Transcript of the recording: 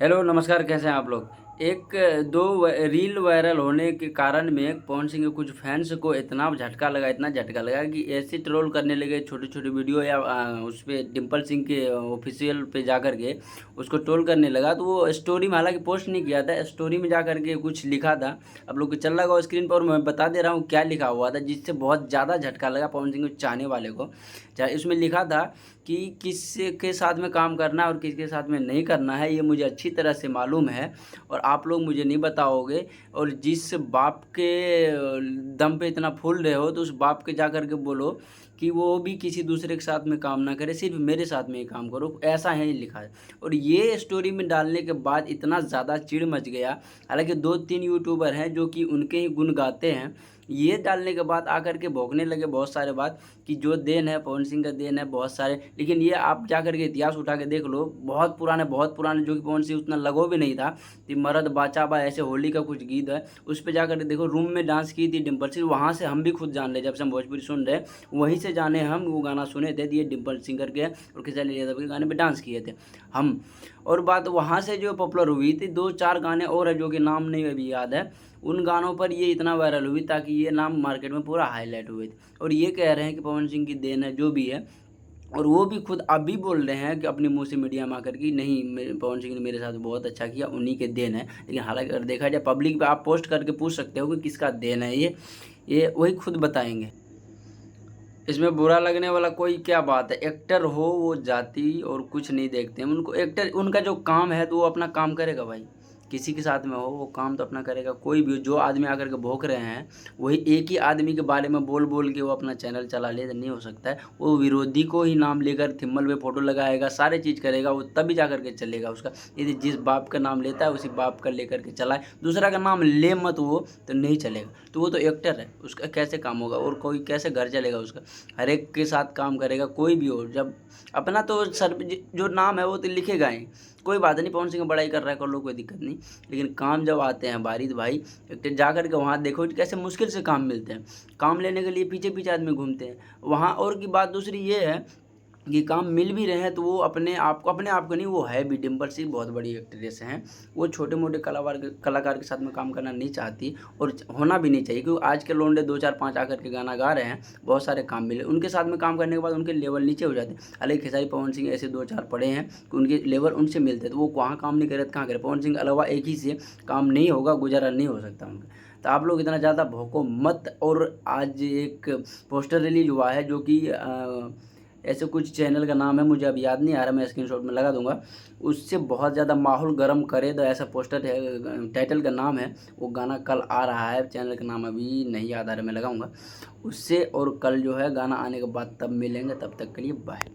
Hello नमस्कार, कैसे हैं आप लोग। एक दो रील वायरल होने के कारण में पवन सिंह के कुछ फैंस को इतना झटका लगा कि ऐसे ट्रोल करने लगे, छोटी छोटी वीडियो या उस पर डिम्पल सिंह के ऑफिशियल पे जा कर के उसको ट्रोल करने लगा। तो वो स्टोरी में हालांकि पोस्ट नहीं किया था, स्टोरी में जा कर के कुछ लिखा था। आप लोग को चल रहा होगा स्क्रीन पर, और मैं बता दे रहा हूँ क्या लिखा हुआ था, जिससे बहुत ज़्यादा झटका लगा पवन सिंह के चाहने वाले को। इसमें लिखा था कि किस के साथ में काम करना है और किसके साथ में नहीं करना है, ये मुझे अच्छी तरह से मालूम है और आप लोग मुझे नहीं बताओगे। और जिस बाप के दम पे इतना फूल रहे हो, तो उस बाप के जा कर के बोलो कि वो भी किसी दूसरे के साथ में काम ना करे, सिर्फ मेरे साथ में ही काम करो। ऐसा है लिखा है। और ये स्टोरी में डालने के बाद इतना ज़्यादा चिढ़ मच गया। हालांकि 2-3 यूट्यूबर हैं जो कि उनके ही गुण गाते हैं। ये डालने के बाद आकर के भौंकने लगे बहुत सारे बात कि जो देन है पवन सिंह का देन है बहुत सारे। लेकिन ये आप जा कर के इतिहास उठा के देख लो, बहुत पुराने जो कि पवन सिंह उतना लगो भी नहीं था। तो मरद बाचा बा ऐसे होली का कुछ गीत है, उस पर जा कर देखो, रूम में डांस की थी डिम्पल सिंह। वहाँ से हम भी खुद जान रहे, जब से हम भोजपुरी सुन रहे वहीं से जाने हम वो गाना सुने थे, ये डिम्पल सिंह करके और खेसारी यादव के गाने पे डांस किए थे हम। और बात वहाँ से जो पॉपुलर हुई थी, 2-4 गाने और है जो कि नाम नहीं अभी याद है, उन गानों पर ये इतना वायरल हुई ताकि ये नाम मार्केट में पूरा हाईलाइट हुए थे। और ये कह रहे हैं कि पवन सिंह की देन है जो भी है। और वो भी खुद अभी बोल रहे हैं कि अपने मुंह से मीडिया में आकर कि नहीं, पवन सिंह ने मेरे साथ बहुत अच्छा किया, उन्हीं के देन है। लेकिन हालांकि अगर देखा जाए पब्लिक पे, आप पोस्ट करके पूछ सकते हो कि किसका देन है ये वही खुद बताएंगे। इसमें बुरा लगने वाला कोई क्या बात है। एक्टर हो वो जाति और कुछ नहीं देखते हैं उनको। एक्टर उनका जो काम है तो वो अपना काम करेगा भाई, किसी के साथ में हो वो काम तो अपना करेगा। कोई भी जो आदमी आकर के भोंक रहे हैं, वही एक ही आदमी के बारे में बोल बोल के वो अपना चैनल चला ले, तो नहीं हो सकता है। वो विरोधी को ही नाम लेकर थिम्बल पे फोटो लगाएगा, सारे चीज़ करेगा, वो तभी जा करके चलेगा उसका। यदि जिस बाप का नाम लेता है उसी बाप का लेकर के चलाए, दूसरा का नाम ले मत वो, तो नहीं चलेगा। तो वो तो एक्टर है, उसका कैसे काम होगा और कोई कैसे घर चलेगा उसका। हर एक के साथ काम करेगा, कोई भी हो। जब अपना तो सर जो नाम है वो तो लिखेगा ही। कोई बात नहीं, पवन सिंह बड़ाई कर रहा है, कर लो, कोई दिक्कत नहीं। लेकिन काम जब आते हैं बारी, तो भाई एक जा कर के वहाँ देखो कैसे मुश्किल से काम मिलते हैं। काम लेने के लिए पीछे पीछे आदमी घूमते हैं वहाँ। और की बात दूसरी ये है कि काम मिल भी रहे हैं तो वो अपने आप को नहीं, वो है भी, डिम्पल सिंह बहुत बड़ी एक्ट्रेस हैं। वो छोटे मोटे कलाकार के साथ में काम करना नहीं चाहती और होना भी नहीं चाहिए, क्योंकि आज के लोंडे 2-4-5 आकर के गाना गा रहे हैं, बहुत सारे काम मिले, उनके साथ में काम करने के बाद उनके लेवल नीचे हो जाते हैं। हालांकि खेसारी पवन सिंह ऐसे 2-4 पड़े हैं कि उनके लेवल उनसे मिलते हैं, तो वो वहाँ काम नहीं करे तो कहाँ करे। पवन सिंह के अलावा एक ही से काम नहीं होगा, गुजारा नहीं हो सकता उनका। तो आप लोग इतना ज़्यादा भौंको मत। और आज एक पोस्टर रिलीज हुआ है जो कि ऐसे कुछ चैनल का नाम है, मुझे अब याद नहीं आ रहा, मैं स्क्रीनशॉट में लगा दूंगा। उससे बहुत ज़्यादा माहौल गर्म करे तो ऐसा पोस्टर है, टाइटल का नाम है। वो गाना कल आ रहा है, चैनल का नाम अभी नहीं याद आ रहा, मैं लगाऊंगा उससे। और कल जो है गाना आने के बाद तब मिलेंगे, तब तक के लिए बाय।